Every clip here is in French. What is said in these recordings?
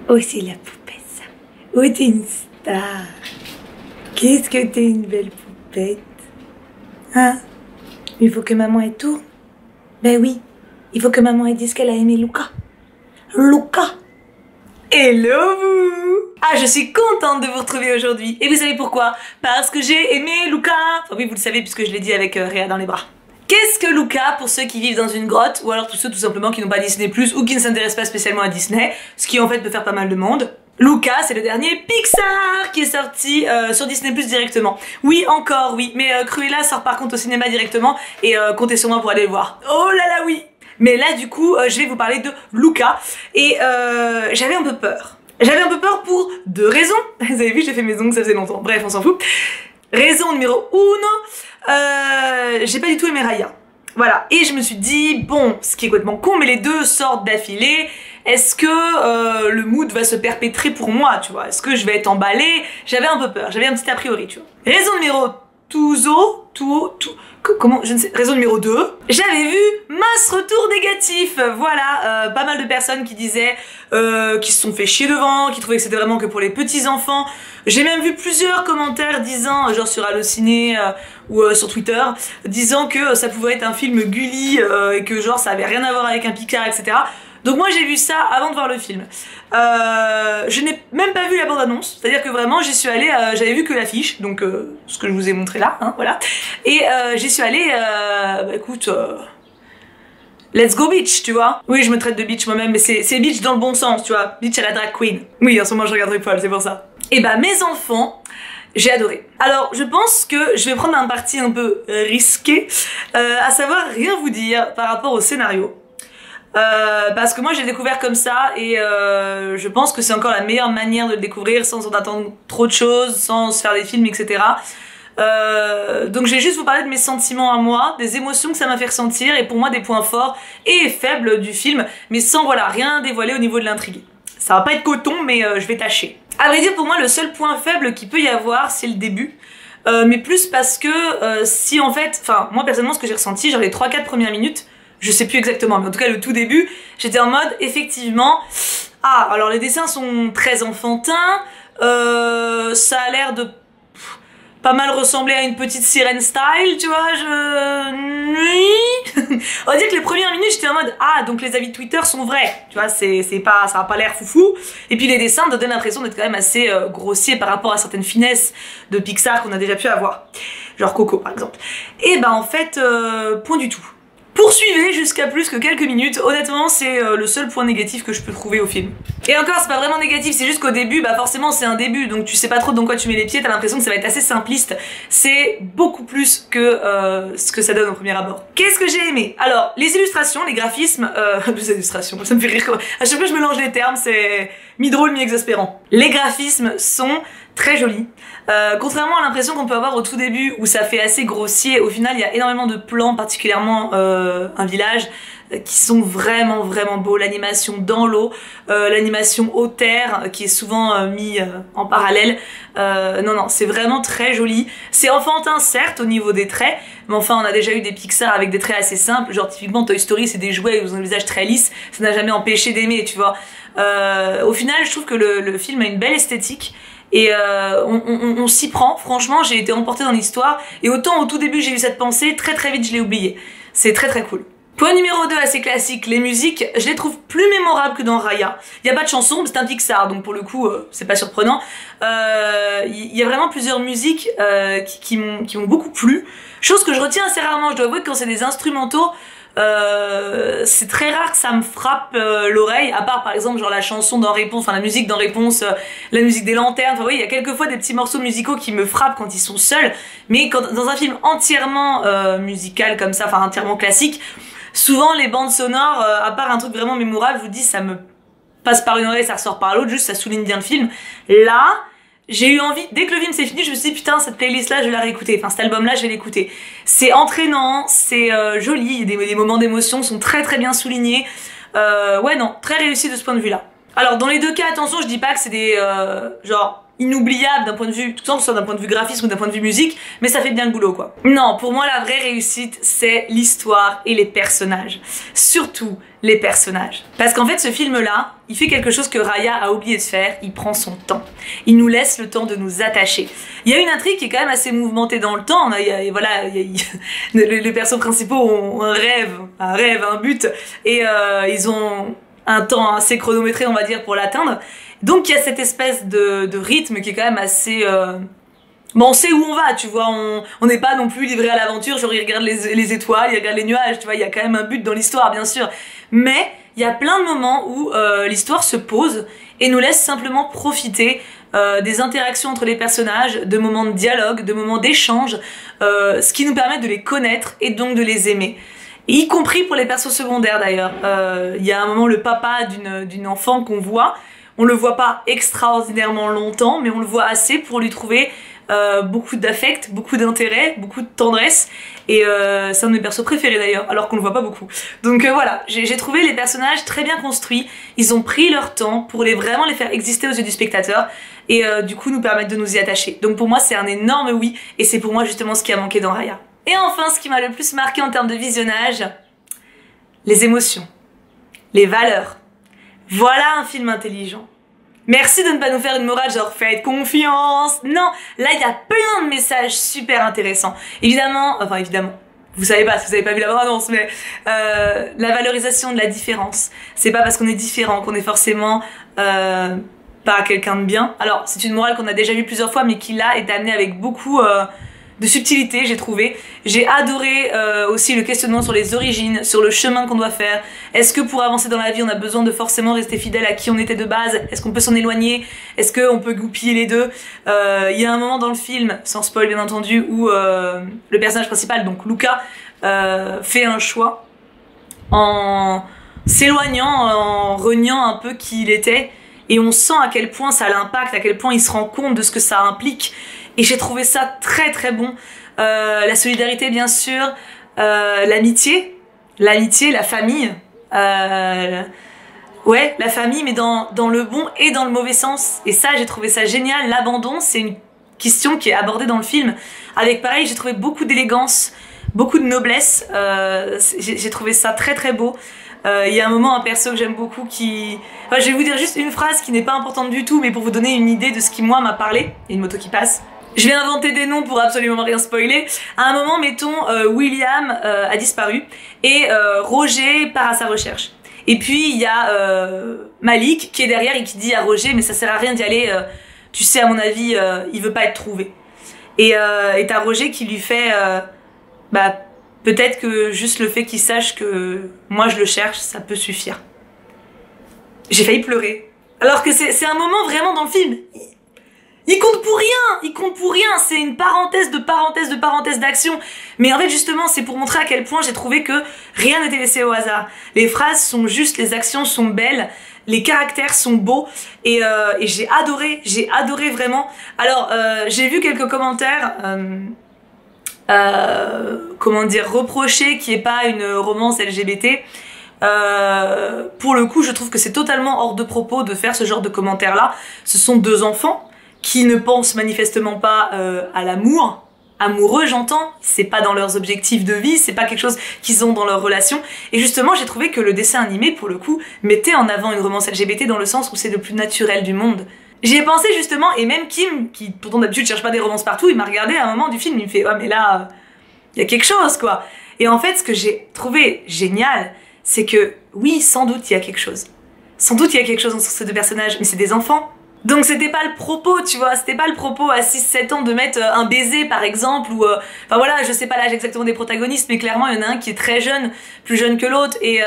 Oh, c'est la poupette, ça. Oh, t'es une star. Qu'est-ce que t'es une belle poupette. Hein? Il faut que maman elle tourne. Ben oui, il faut que maman elle dise qu'elle a aimé Luca. Luca. Hello vous. Ah, je suis contente de vous retrouver aujourd'hui. Et vous savez pourquoi? Parce que j'ai aimé Luca. Enfin oui, vous le savez puisque je l'ai dit avec Réa dans les bras. Qu'est-ce que Luca pour ceux qui vivent dans une grotte ou alors tous ceux tout simplement qui n'ont pas Disney+, ou qui ne s'intéressent pas spécialement à Disney, ce qui en fait peut faire pas mal de monde. Luca, c'est le dernier Pixar qui est sorti sur Disney+ directement. Oui, encore, oui, mais Cruella sort par contre au cinéma directement et comptez sur moi pour aller le voir. Oh là là, oui. Mais là du coup, je vais vous parler de Luca et j'avais un peu peur. J'avais un peu peur pour deux raisons. Vous avez vu, j'ai fait mes ongles, ça faisait longtemps. Bref, on s'en fout. Raison numéro 1, j'ai pas du tout aimé Raya. Voilà, et je me suis dit, bon, ce qui est complètement con, mais les deux sortent d'affilée, est-ce que le mood va se perpétrer pour moi, tu vois? Est-ce que je vais être emballée? J'avais un peu peur, j'avais un petit a priori, tu vois. Raison numéro comment, je ne sais, raison numéro 2, j'avais vu masse retour négatif, voilà, pas mal de personnes qui disaient, qui se sont fait chier devant, qui trouvaient que c'était vraiment que pour les petits enfants. J'ai même vu plusieurs commentaires disant, genre sur Allociné ou sur Twitter, disant que ça pouvait être un film Gulli et que genre ça avait rien à voir avec un Pixar, etc. Donc moi j'ai vu ça avant de voir le film. Je n'ai même pas vu la bande-annonce, c'est-à-dire que vraiment j'y suis allée, j'avais vu que l'affiche, donc ce que je vous ai montré là, hein, voilà. Et j'y suis allée, bah écoute, let's go bitch, tu vois. Oui, je me traite de bitch moi-même, mais c'est bitch dans le bon sens, tu vois. Bitch à la drag queen. Oui, en ce moment je regarde RuPaul, c'est pour ça. Et bah mes enfants, j'ai adoré. Alors je pense que je vais prendre un parti un peu risqué, à savoir rien vous dire par rapport au scénario. Parce que moi j'ai découvert comme ça et je pense que c'est encore la meilleure manière de le découvrir sans en attendre trop de choses, sans se faire des films, etc. Donc je vais juste vous parler de mes sentiments à moi, des émotions que ça m'a fait ressentir et pour moi des points forts et faibles du film, mais sans voilà rien dévoiler au niveau de l'intrigue. Ça va pas être coton, mais je vais tâcher. À vrai dire, pour moi le seul point faible qu'il peut y avoir c'est le début. Mais plus parce que si en fait, enfin moi personnellement ce que j'ai ressenti, genre les 3-4 premières minutes, je sais plus exactement, mais en tout cas le tout début, j'étais en mode, effectivement, ah, alors les dessins sont très enfantins, ça a l'air de pas mal ressembler à une petite sirène style, tu vois, on va dire que les premières minutes, j'étais en mode, ah, donc les avis de Twitter sont vrais, tu vois, c'est pas, ça a pas l'air foufou, et puis les dessins te donnent l'impression d'être quand même assez grossiers par rapport à certaines finesses de Pixar qu'on a déjà pu avoir, genre Coco par exemple. Et bah en fait, point du tout. Poursuivez jusqu'à plus que quelques minutes, honnêtement c'est le seul point négatif que je peux trouver au film. Et encore c'est pas vraiment négatif, c'est juste qu'au début bah forcément c'est un début donc tu sais pas trop dans quoi tu mets les pieds, t'as l'impression que ça va être assez simpliste. C'est beaucoup plus que ce que ça donne au premier abord. Qu'est-ce que j'ai aimé? Alors les illustrations, les graphismes, les illustrations, ça me fait rire quand même. À chaque fois je mélange les termes, c'est mi-drôle mi-exaspérant. Les graphismes sont très jolis. Contrairement à l'impression qu'on peut avoir au tout début où ça fait assez grossier, au final il y a énormément de plans, particulièrement un village, qui sont vraiment beaux. L'animation dans l'eau, l'animation au terre qui est souvent mis en parallèle. Non, c'est vraiment très joli. C'est enfantin certes au niveau des traits, mais enfin on a déjà eu des Pixar avec des traits assez simples, genre typiquement Toy Story c'est des jouets ils ont un visage très lisse, ça n'a jamais empêché d'aimer, tu vois. Au final je trouve que le film a une belle esthétique. Et on s'y prend, franchement j'ai été emportée dans l'histoire et autant au tout début j'ai eu cette pensée, très vite je l'ai oubliée. C'est très cool. Point numéro 2 assez classique, les musiques, je les trouve plus mémorables que dans Raya. Il n'y a pas de chanson, c'est un Pixar donc pour le coup c'est pas surprenant. Il y a vraiment plusieurs musiques qui m'ont beaucoup plu. Chose que je retiens assez rarement, je dois avouer que quand c'est des instrumentaux, c'est très rare que ça me frappe l'oreille, à part par exemple genre la chanson dans Réponse, enfin la musique dans Réponse, la musique des lanternes, enfin oui il y a quelquefois des petits morceaux musicaux qui me frappent quand ils sont seuls, mais quand, dans un film entièrement musical comme ça, enfin entièrement classique, souvent les bandes sonores, à part un truc vraiment mémorable, je vous dis ça me passe par une oreille, ça ressort par l'autre, juste ça souligne bien le film. Là, j'ai eu envie, dès que le film s'est fini, je me suis dit putain cette playlist là je vais la réécouter, enfin cet album là je vais l'écouter. C'est entraînant, c'est joli, des moments d'émotion sont très bien soulignés. Ouais non, très réussi de ce point de vue là. Alors dans les deux cas attention je dis pas que c'est des genre inoubliable d'un point de vue, tout ça, que ce soit d'un point de vue graphisme ou d'un point de vue musique, mais ça fait bien le boulot quoi. Non, pour moi la vraie réussite c'est l'histoire et les personnages. Surtout les personnages. Parce qu'en fait ce film là, il fait quelque chose que Raya a oublié de faire, il prend son temps. Il nous laisse le temps de nous attacher. Il y a une intrigue qui est quand même assez mouvementée dans le temps, les persos principaux ont un rêve, un but, et ils ont un temps assez chronométré on va dire pour l'atteindre. Donc il y a cette espèce de rythme qui est quand même assez... Bon, on sait où on va, tu vois, on n'est pas non plus livré à l'aventure, genre il regarde les étoiles, il regarde les nuages, tu vois, il y a quand même un but dans l'histoire, bien sûr. Mais il y a plein de moments où l'histoire se pose et nous laisse simplement profiter des interactions entre les personnages, de moments de dialogue, de moments d'échange, ce qui nous permet de les connaître et donc de les aimer. Et y compris pour les persos secondaires d'ailleurs. Il y a un moment le papa d'une enfant qu'on voit, on le voit pas extraordinairement longtemps, mais on le voit assez pour lui trouver beaucoup d'affect, beaucoup d'intérêt, beaucoup de tendresse, et c'est un de mes persos préférés d'ailleurs, alors qu'on le voit pas beaucoup. Donc voilà, j'ai trouvé les personnages très bien construits, ils ont pris leur temps pour vraiment les faire exister aux yeux du spectateur, et du coup nous permettre de nous y attacher. Donc pour moi c'est un énorme oui, et c'est pour moi justement ce qui a manqué dans Raya. Et enfin, ce qui m'a le plus marqué en termes de visionnage, les émotions, les valeurs. Voilà un film intelligent. Merci de ne pas nous faire une morale genre faites confiance. Non, là il y a plein de messages super intéressants. Évidemment, vous savez pas, si vous avez pas vu la bande-annonce, mais la valorisation de la différence. C'est pas parce qu'on est différent qu'on est forcément pas quelqu'un de bien. Alors c'est une morale qu'on a déjà vue plusieurs fois, mais qui là est amenée avec beaucoup de subtilité, j'ai trouvé. J'ai adoré aussi le questionnement sur les origines, sur le chemin qu'on doit faire. Est-ce que pour avancer dans la vie, on a besoin de forcément rester fidèle à qui on était de base? Est-ce qu'on peut s'en éloigner? Est-ce qu'on peut goupiller les deux? Il y a un moment dans le film, sans spoil bien entendu, où le personnage principal, donc Luca, fait un choix en s'éloignant, en reniant un peu qui il était. Et on sent à quel point ça l'impacte, à quel point il se rend compte de ce que ça implique. Et j'ai trouvé ça très très bon. La solidarité bien sûr, l'amitié, la famille. Ouais, la famille, mais dans le bon et dans le mauvais sens. Et ça, j'ai trouvé ça génial. L'abandon, c'est une question qui est abordée dans le film. Avec pareil, j'ai trouvé beaucoup d'élégance, beaucoup de noblesse. J'ai trouvé ça très très beau. Il y a un moment, un perso que j'aime beaucoup qui... Enfin, je vais vous dire juste une phrase qui n'est pas importante du tout, mais pour vous donner une idée de ce qui, moi, m'a parlé. Il y a une moto qui passe. Je vais inventer des noms pour absolument rien spoiler. À un moment, mettons, William a disparu et Roger part à sa recherche. Et puis, il y a Malik qui est derrière et qui dit à Roger « Mais ça sert à rien d'y aller, tu sais, à mon avis, il veut pas être trouvé. » Et t'as Roger qui lui fait peut-être que juste le fait qu'il sache que moi je le cherche, ça peut suffire. » J'ai failli pleurer. Alors que c'est un moment vraiment dans le film... Il compte pour rien, c'est une parenthèse d'action. Mais en fait justement c'est pour montrer à quel point j'ai trouvé que rien n'était laissé au hasard. Les phrases sont justes, les actions sont belles, les caractères sont beaux et j'ai adoré vraiment. Alors j'ai vu quelques commentaires, comment dire, reprocher qu'il n'y ait pas une romance LGBT. Pour le coup je trouve que c'est totalement hors de propos de faire ce genre de commentaires là. Ce sont deux enfants qui ne pensent manifestement pas à l'amour, amoureux j'entends, c'est pas dans leurs objectifs de vie, c'est pas quelque chose qu'ils ont dans leur relation, et justement j'ai trouvé que le dessin animé pour le coup mettait en avant une romance LGBT dans le sens où c'est le plus naturel du monde. J'y ai pensé justement, et même Kim, qui pourtant d'habitude cherche pas des romances partout, il m'a regardé à un moment du film, il me fait « Ouais mais là, il y a quelque chose quoi !» Et en fait ce que j'ai trouvé génial, c'est que oui, sans doute il y a quelque chose. Sans doute il y a quelque chose entre ces deux personnages, mais c'est des enfants. Donc c'était pas le propos, tu vois, c'était pas le propos à 6-7 ans de mettre un baiser par exemple, ou enfin voilà, je sais pas l'âge exactement des protagonistes, mais clairement il y en a un qui est très jeune, plus jeune que l'autre, et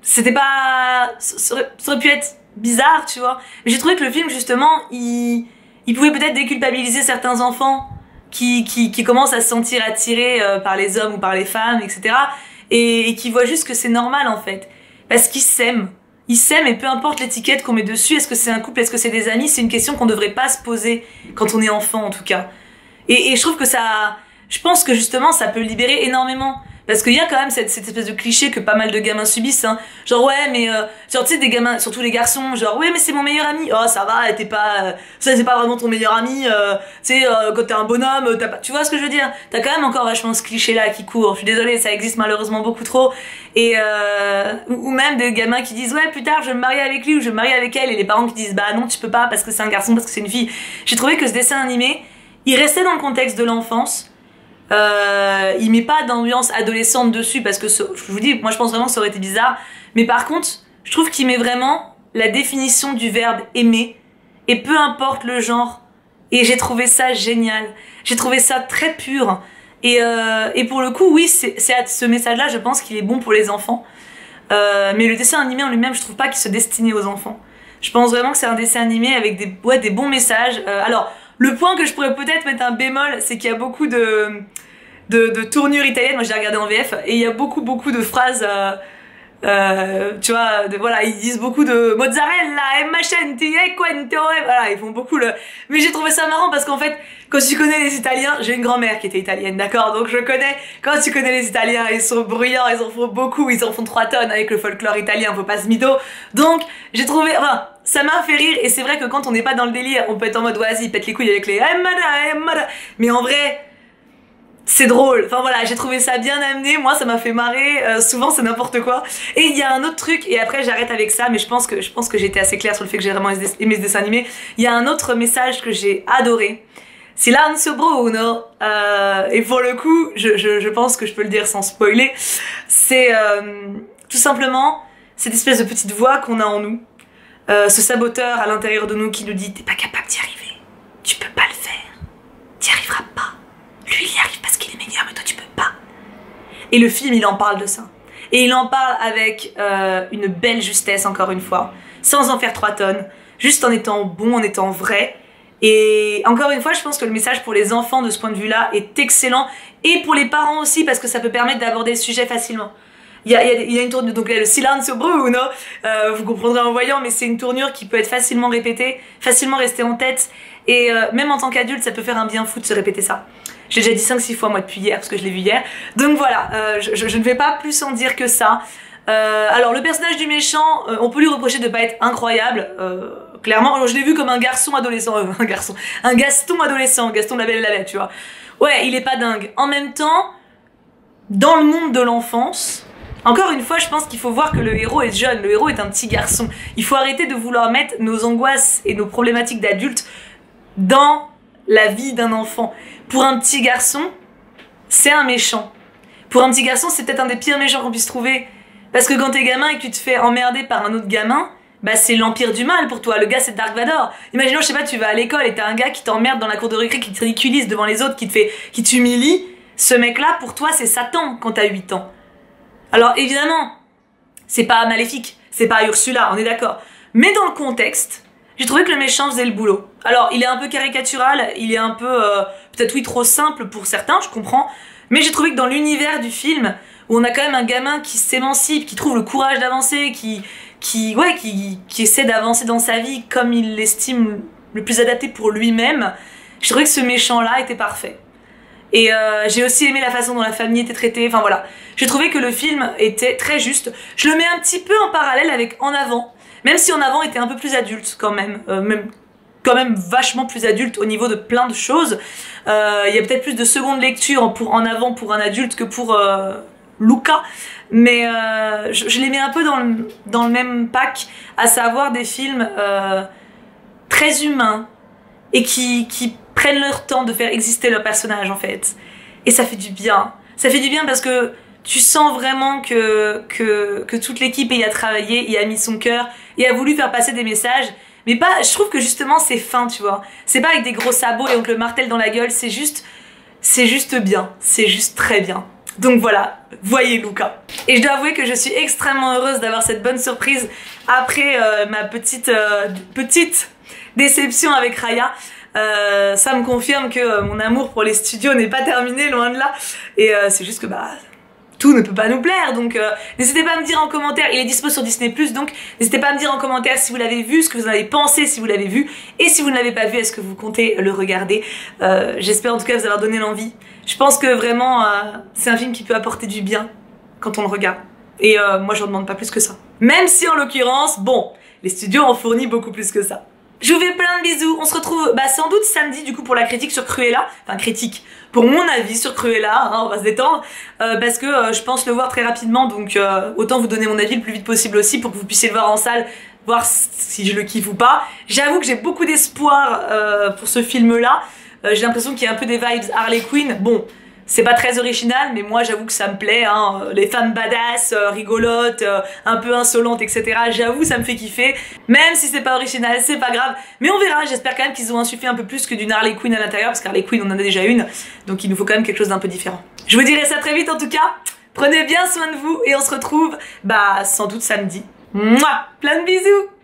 c'était pas... ça aurait pu être bizarre, tu vois. Mais j'ai trouvé que le film justement, il pouvait peut-être déculpabiliser certains enfants qui commencent à se sentir attirés par les hommes ou par les femmes, etc. Et qui voient juste que c'est normal en fait, parce qu'ils s'aiment. Ils s'aiment et peu importe l'étiquette qu'on met dessus, est-ce que c'est un couple, est-ce que c'est des amis, c'est une question qu'on devrait pas se poser quand on est enfant en tout cas. Et je trouve que ça, je pense que justement ça peut libérer énormément. Parce qu'il y a quand même cette espèce de cliché que pas mal de gamins subissent, hein. Genre ouais mais genre tu sais des gamins, surtout les garçons, genre ouais mais c'est mon meilleur ami. Oh ça va, t'es pas ça c'est pas vraiment ton meilleur ami, tu sais quand t'es un bonhomme, t'as pas, tu vois ce que je veux dire. T'as quand même encore vachement ce cliché là qui court. Je suis désolée, ça existe malheureusement beaucoup trop. Et ou même des gamins qui disent ouais plus tard je vais me marier avec lui ou je vais me marier avec elle, et les parents qui disent bah non tu peux pas parce que c'est un garçon, parce que c'est une fille. J'ai trouvé que ce dessin animé, il restait dans le contexte de l'enfance. Il met pas d'ambiance adolescente dessus parce que je vous dis, moi je pense vraiment que ça aurait été bizarre. Mais par contre, je trouve qu'il met vraiment la définition du verbe aimer, et peu importe le genre. Et j'ai trouvé ça génial. J'ai trouvé ça très pur. Et pour le coup, oui, ce message-là, je pense qu'il est bon pour les enfants. Mais le dessin animé en lui-même, je trouve pas qu'il se destinait aux enfants. Je pense vraiment que c'est un dessin animé avec des bons messages. Alors, le point que je pourrais peut-être mettre un bémol, c'est qu'il y a beaucoup de tournures italiennes. Moi, j'ai regardé en VF, et il y a beaucoup de phrases, tu vois, voilà, ils disent beaucoup de mozzarella, e macenti, e quento, et voilà, ils font beaucoup le... Mais j'ai trouvé ça marrant parce qu'en fait, quand tu connais les Italiens, j'ai une grand-mère qui était italienne, d'accord? Donc je connais, quand tu connais les Italiens, ils sont bruyants, ils en font beaucoup, ils en font 3 tonnes avec le folklore italien, faut pas se mytho. Donc, j'ai trouvé, enfin, ça m'a fait rire, et c'est vrai que quand on n'est pas dans le délire, on peut être en mode vas-y, pète les couilles avec les mais en vrai, c'est drôle. Enfin voilà, j'ai trouvé ça bien amené, moi ça m'a fait marrer, souvent c'est n'importe quoi. Et il y a un autre truc, et après j'arrête avec ça, mais je pense que j'étais assez claire sur le fait que j'ai vraiment aimé ce dessin animé. Il y a un autre message que j'ai adoré. Silenzio Bruno, et pour le coup, je pense que je peux le dire sans spoiler, c'est tout simplement cette espèce de petite voix qu'on a en nous, ce saboteur à l'intérieur de nous qui nous dit t'es pas capable d'y arriver, tu peux pas le faire, t'y arriveras pas, lui il y arrive parce qu'il est meilleur mais toi tu peux pas. Et le film il en parle de ça, et il en parle avec une belle justesse, encore une fois, sans en faire 3 tonnes, juste en étant bon, en étant vrai. Et encore une fois, je pense que le message pour les enfants de ce point de vue-là est excellent, et pour les parents aussi, parce que ça peut permettre d'aborder le sujet facilement. Il y a une tournure, donc là, le silenzio Bruno, vous comprendrez en voyant, mais c'est une tournure qui peut être facilement répétée, facilement rester en tête, et même en tant qu'adulte, ça peut faire un bien fou de se répéter ça. J'ai déjà dit 5-6 fois moi depuis hier, parce que je l'ai vu hier. Donc voilà, je ne vais pas plus en dire que ça. Alors le personnage du méchant, on peut lui reprocher de pas être incroyable, clairement. Alors, je l'ai vu comme un garçon adolescent, un Gaston adolescent, Gaston de la Belle et la Bête, tu vois. Ouais, il est pas dingue. En même temps, dans le monde de l'enfance, encore une fois, je pense qu'il faut voir que le héros est jeune, le héros est un petit garçon. Il faut arrêter de vouloir mettre nos angoisses et nos problématiques d'adultes dans la vie d'un enfant. Pour un petit garçon, c'est un méchant. Pour un petit garçon, c'est peut-être un des pires méchants qu'on puisse trouver. Parce que quand t'es gamin et que tu te fais emmerder par un autre gamin, bah c'est l'empire du mal pour toi. Le gars c'est Dark Vador. Imaginons, je sais pas, tu vas à l'école et t'as un gars qui t'emmerde dans la cour de récré, qui te ridiculise devant les autres, qui t'humilie. Ce mec-là, pour toi, c'est Satan quand t'as 8 ans. Alors évidemment, c'est pas maléfique, c'est pas Ursula, on est d'accord. Mais dans le contexte, j'ai trouvé que le méchant faisait le boulot. Alors il est un peu caricatural, il est un peu, peut-être oui, trop simple pour certains, je comprends. Mais j'ai trouvé que dans l'univers du film, où on a quand même un gamin qui s'émancipe, qui trouve le courage d'avancer, qui essaie d'avancer dans sa vie comme il l'estime le plus adapté pour lui-même, j'ai trouvé que ce méchant-là était parfait. Et j'ai aussi aimé la façon dont la famille était traitée, enfin voilà. J'ai trouvé que le film était très juste. Je le mets un petit peu en parallèle avec En Avant, même si En Avant était un peu plus adulte quand même, quand même vachement plus adulte au niveau de plein de choses. Il y a peut-être plus de seconde lecture pour En Avant pour un adulte que pour Luca, mais je les mets un peu dans le même pack, à savoir des films très humains et qui prennent leur temps de faire exister leur personnage en fait. Et ça fait du bien. Ça fait du bien parce que tu sens vraiment que toute l'équipe y a travaillé, y a mis son cœur, y a voulu faire passer des messages. Mais pas, je trouve que justement c'est fin, tu vois. C'est pas avec des gros sabots et on te le martèle dans la gueule, c'est juste bien. C'est juste très bien. Donc voilà, voyez Luca. Et je dois avouer que je suis extrêmement heureuse d'avoir cette bonne surprise après ma petite déception avec Raya. Ça me confirme que mon amour pour les studios n'est pas terminé, loin de là. Et c'est juste que bah, tout ne peut pas nous plaire, donc n'hésitez pas à me dire en commentaire, il est dispo sur Disney+, donc n'hésitez pas à me dire en commentaire si vous l'avez vu, ce que vous en avez pensé si vous l'avez vu, et si vous ne l'avez pas vu, est-ce que vous comptez le regarder. J'espère en tout cas vous avoir donné l'envie. Je pense que vraiment c'est un film qui peut apporter du bien quand on le regarde, et moi je ne demande pas plus que ça. Même si en l'occurrence, bon, les studios ont fourni beaucoup plus que ça. Je vous fais plein de bisous, on se retrouve sans doute samedi du coup pour la critique sur Cruella, enfin critique, pour mon avis sur Cruella, hein, on va se détendre, parce que je pense le voir très rapidement, donc autant vous donner mon avis le plus vite possible aussi pour que vous puissiez le voir en salle, voir si je le kiffe ou pas. J'avoue que j'ai beaucoup d'espoir pour ce film là, j'ai l'impression qu'il y a un peu des vibes Harley Quinn, bon... C'est pas très original, mais moi j'avoue que ça me plaît, hein. Les femmes badass, rigolotes, un peu insolentes, etc. J'avoue, ça me fait kiffer. Même si c'est pas original, c'est pas grave. Mais on verra, j'espère quand même qu'ils ont insufflé un peu plus que d'une Harley Quinn à l'intérieur, parce qu'Harley Quinn on en a déjà une, donc il nous faut quand même quelque chose d'un peu différent. Je vous dirai ça très vite en tout cas. Prenez bien soin de vous et on se retrouve, sans doute samedi. Mouah, plein de bisous!